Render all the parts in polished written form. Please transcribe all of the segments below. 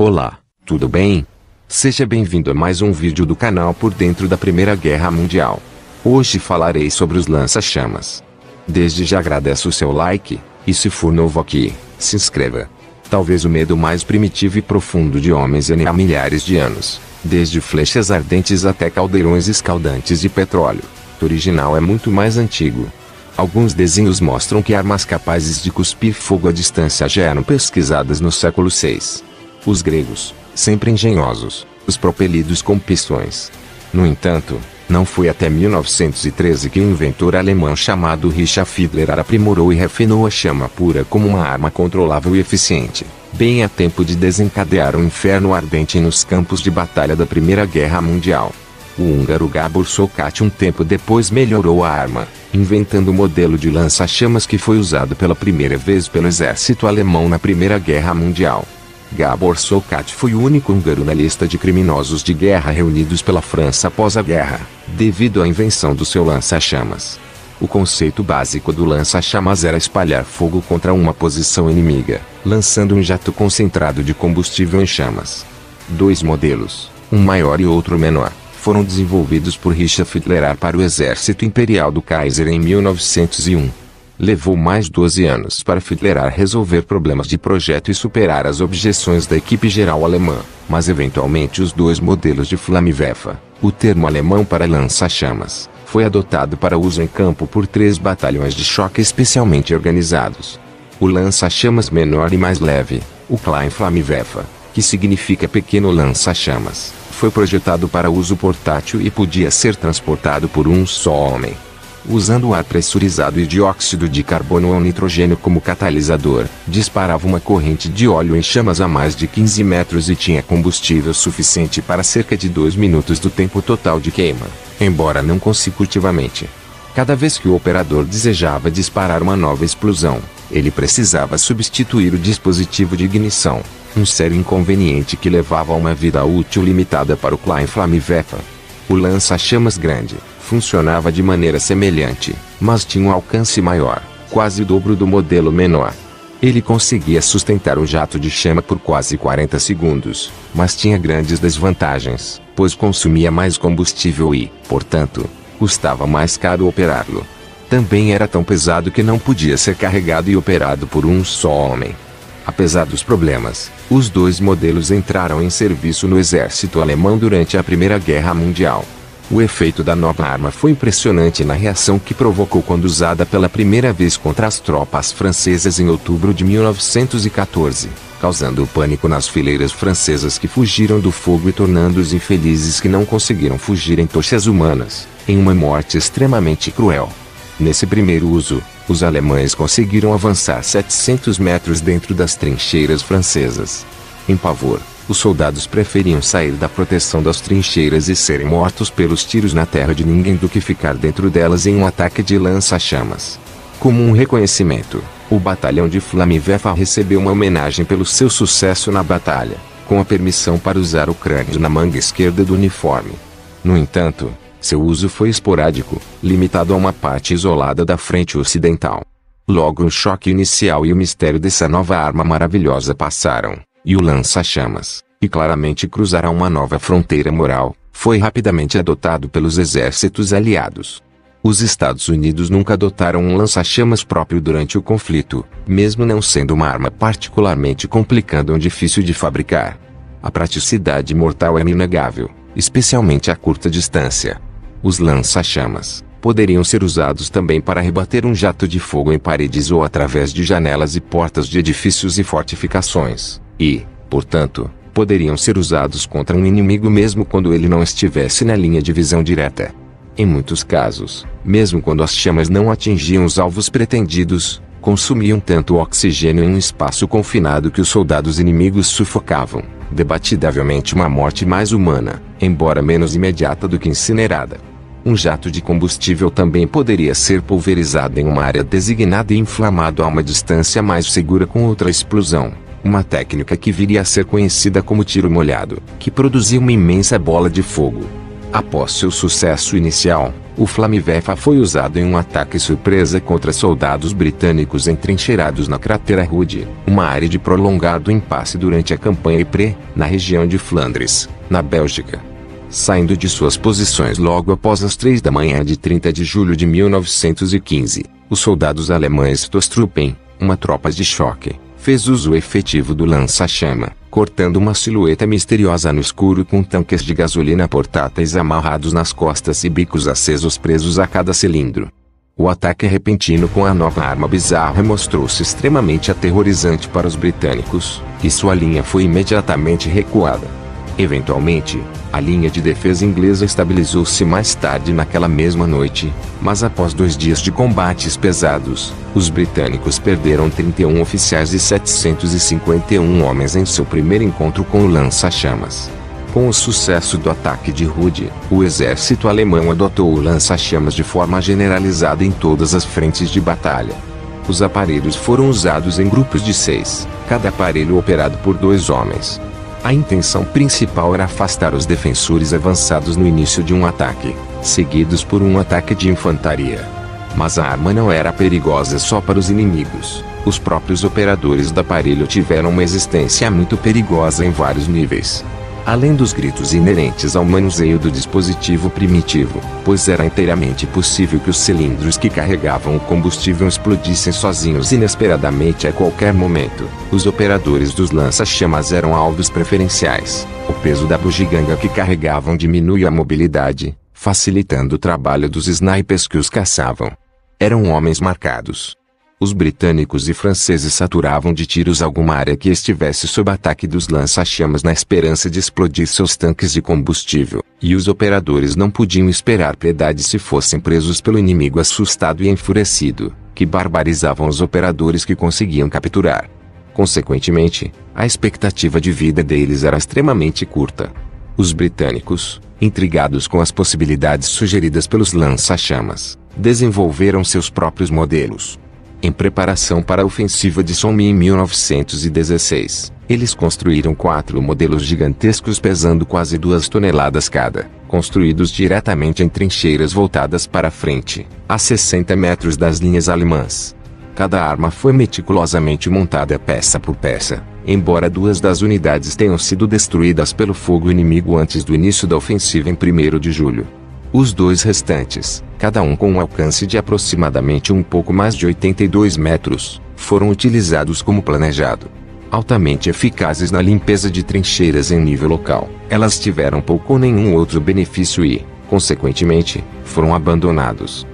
Olá, tudo bem? Seja bem-vindo a mais um vídeo do canal Por Dentro da Primeira Guerra Mundial. Hoje falarei sobre os lança-chamas. Desde já agradeço o seu like, e se for novo aqui, se inscreva. Talvez o medo mais primitivo e profundo de homens há milhares de anos, desde flechas ardentes até caldeirões escaldantes de petróleo. O original é muito mais antigo. Alguns desenhos mostram que armas capazes de cuspir fogo à distância já eram pesquisadas no século VI. Os gregos, sempre engenhosos, os propelidos com pistões. No entanto, não foi até 1913 que um inventor alemão chamado Richard Fiedler aprimorou e refinou a chama pura como uma arma controlável e eficiente, bem a tempo de desencadear um inferno ardente nos campos de batalha da Primeira Guerra Mundial. O húngaro Gábor Szokáty um tempo depois melhorou a arma, inventando o modelo de lança-chamas que foi usado pela primeira vez pelo exército alemão na Primeira Guerra Mundial. Gábor Szokáty foi o único húngaro na lista de criminosos de guerra reunidos pela França após a guerra, devido à invenção do seu lança-chamas. O conceito básico do lança-chamas era espalhar fogo contra uma posição inimiga, lançando um jato concentrado de combustível em chamas. Dois modelos, um maior e outro menor, foram desenvolvidos por Richard Fiedler para o exército imperial do Kaiser em 1901. Levou mais 12 anos para Fiedler resolver problemas de projeto e superar as objeções da equipe geral alemã, mas eventualmente os dois modelos de Flammenwerfer, o termo alemão para lança-chamas, foi adotado para uso em campo por 3 batalhões de choque especialmente organizados. O lança-chamas menor e mais leve, o Klein Flammenwerfer, que significa pequeno lança-chamas, foi projetado para uso portátil e podia ser transportado por um só homem. Usando ar pressurizado e dióxido de carbono ou nitrogênio como catalisador, disparava uma corrente de óleo em chamas a mais de 15 metros e tinha combustível suficiente para cerca de 2 minutos do tempo total de queima, embora não consecutivamente. Cada vez que o operador desejava disparar uma nova explosão, ele precisava substituir o dispositivo de ignição, um sério inconveniente que levava a uma vida útil limitada para o Klein Flammenwerfer. O lança-chamas grande funcionava de maneira semelhante, mas tinha um alcance maior, quase o dobro do modelo menor. Ele conseguia sustentar o jato de chama por quase 40 segundos, mas tinha grandes desvantagens, pois consumia mais combustível e, portanto, custava mais caro operá-lo. Também era tão pesado que não podia ser carregado e operado por um só homem. Apesar dos problemas, os dois modelos entraram em serviço no exército alemão durante a Primeira Guerra Mundial. O efeito da nova arma foi impressionante na reação que provocou quando usada pela primeira vez contra as tropas francesas em outubro de 1914, causando pânico nas fileiras francesas que fugiram do fogo e tornando os infelizes que não conseguiram fugir em tochas humanas, em uma morte extremamente cruel. Nesse primeiro uso, os alemães conseguiram avançar 700 metros dentro das trincheiras francesas. Em pavor, os soldados preferiam sair da proteção das trincheiras e serem mortos pelos tiros na terra de ninguém do que ficar dentro delas em um ataque de lança-chamas. Como um reconhecimento, o batalhão de Flammenwerfer recebeu uma homenagem pelo seu sucesso na batalha, com a permissão para usar o crânio na manga esquerda do uniforme. No entanto, seu uso foi esporádico, limitado a uma parte isolada da frente ocidental. Logo o choque inicial e o mistério dessa nova arma maravilhosa passaram, e o lança-chamas, que claramente cruzará uma nova fronteira moral, foi rapidamente adotado pelos exércitos aliados. Os Estados Unidos nunca adotaram um lança-chamas próprio durante o conflito, mesmo não sendo uma arma particularmente complicada ou difícil de fabricar. A praticidade mortal é inegável, especialmente a curta distância. Os lança-chamas poderiam ser usados também para rebater um jato de fogo em paredes ou através de janelas e portas de edifícios e fortificações, e, portanto, poderiam ser usados contra um inimigo mesmo quando ele não estivesse na linha de visão direta. Em muitos casos, mesmo quando as chamas não atingiam os alvos pretendidos, consumiam tanto oxigênio em um espaço confinado que os soldados inimigos sufocavam, debativelmente uma morte mais humana, embora menos imediata do que incinerada. Um jato de combustível também poderia ser pulverizado em uma área designada e inflamado a uma distância mais segura com outra explosão, uma técnica que viria a ser conhecida como tiro molhado, que produzia uma imensa bola de fogo. Após seu sucesso inicial, O Flammewerfer foi usado em um ataque surpresa contra soldados britânicos entrincheirados na cratera Rude, uma área de prolongado impasse durante a campanha Ypres, na região de Flandres, na Bélgica. Saindo de suas posições logo após as 3 da manhã de 30 de julho de 1915, os soldados alemães Stoßtruppen, uma tropa de choque, fez uso efetivo do lança-chama, cortando uma silhueta misteriosa no escuro com tanques de gasolina portáteis amarrados nas costas e bicos acesos presos a cada cilindro. O ataque repentino com a nova arma bizarra mostrou-se extremamente aterrorizante para os britânicos, e sua linha foi imediatamente recuada. Eventualmente, a linha de defesa inglesa estabilizou-se mais tarde naquela mesma noite, mas após 2 dias de combates pesados, os britânicos perderam 31 oficiais e 751 homens em seu primeiro encontro com o lança-chamas. Com o sucesso do ataque de Rude, o exército alemão adotou o lança-chamas de forma generalizada em todas as frentes de batalha. Os aparelhos foram usados em grupos de 6, cada aparelho operado por 2 homens. A intenção principal era afastar os defensores avançados no início de um ataque, seguidos por um ataque de infantaria. Mas a arma não era perigosa só para os inimigos. Os próprios operadores do aparelho tiveram uma existência muito perigosa em vários níveis. Além dos gritos inerentes ao manuseio do dispositivo primitivo, pois era inteiramente possível que os cilindros que carregavam o combustível explodissem sozinhos inesperadamente a qualquer momento, os operadores dos lança-chamas eram alvos preferenciais. O peso da bugiganga que carregavam diminuía a mobilidade, facilitando o trabalho dos snipers que os caçavam. Eram homens marcados. Os britânicos e franceses saturavam de tiros alguma área que estivesse sob ataque dos lança-chamas na esperança de explodir seus tanques de combustível, e os operadores não podiam esperar piedade se fossem presos pelo inimigo assustado e enfurecido, que barbarizavam os operadores que conseguiam capturar. Consequentemente, a expectativa de vida deles era extremamente curta. Os britânicos, intrigados com as possibilidades sugeridas pelos lança-chamas, desenvolveram seus próprios modelos. Em preparação para a ofensiva de Somme em 1916, eles construíram 4 modelos gigantescos pesando quase 2 toneladas cada, construídos diretamente em trincheiras voltadas para a frente, a 60 metros das linhas alemãs. Cada arma foi meticulosamente montada peça por peça, embora 2 das unidades tenham sido destruídas pelo fogo inimigo antes do início da ofensiva em 1º de julho. Os 2 restantes, cada um com um alcance de aproximadamente um pouco mais de 82 metros, foram utilizados como planejado. Altamente eficazes na limpeza de trincheiras em nível local, elas tiveram pouco ou nenhum outro benefício e, consequentemente, foram abandonados.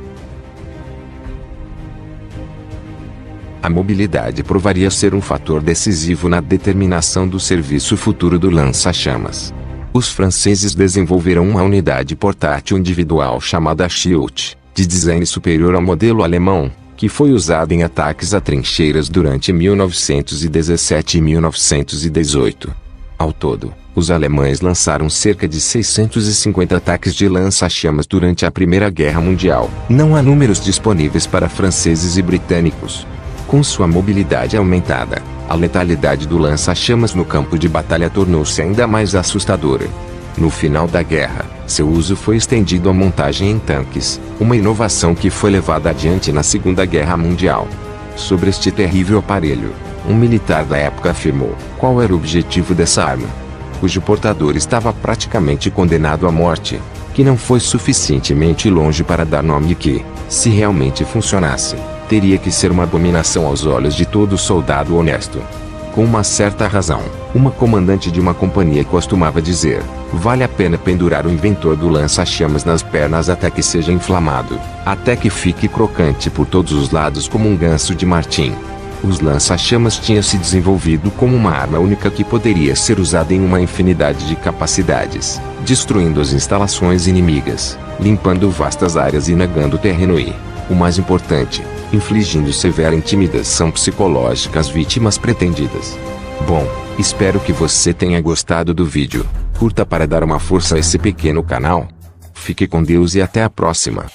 A mobilidade provaria ser um fator decisivo na determinação do serviço futuro do lança-chamas. Os franceses desenvolveram uma unidade portátil individual chamada Schild, de design superior ao modelo alemão, que foi usada em ataques a trincheiras durante 1917 e 1918. Ao todo, os alemães lançaram cerca de 650 ataques de lança-chamas durante a Primeira Guerra Mundial. Não há números disponíveis para franceses e britânicos. Com sua mobilidade aumentada, a letalidade do lança-chamas no campo de batalha tornou-se ainda mais assustadora. No final da guerra, seu uso foi estendido à montagem em tanques, uma inovação que foi levada adiante na Segunda Guerra Mundial. Sobre este terrível aparelho, um militar da época afirmou: qual era o objetivo dessa arma? Cujo portador estava praticamente condenado à morte, que não foi suficientemente longe para dar nome e que, se realmente funcionasse, teria que ser uma abominação aos olhos de todo soldado honesto. Com uma certa razão, uma comandante de uma companhia costumava dizer: vale a pena pendurar o inventor do lança-chamas nas pernas até que seja inflamado, até que fique crocante por todos os lados como um ganso de martim. Os lança-chamas tinham se desenvolvido como uma arma única que poderia ser usada em uma infinidade de capacidades, destruindo as instalações inimigas, limpando vastas áreas e negando terreno e, o mais importante, infligindo severa intimidação psicológica às vítimas pretendidas. Bom, espero que você tenha gostado do vídeo. Curta para dar uma força a esse pequeno canal. Fique com Deus e até a próxima.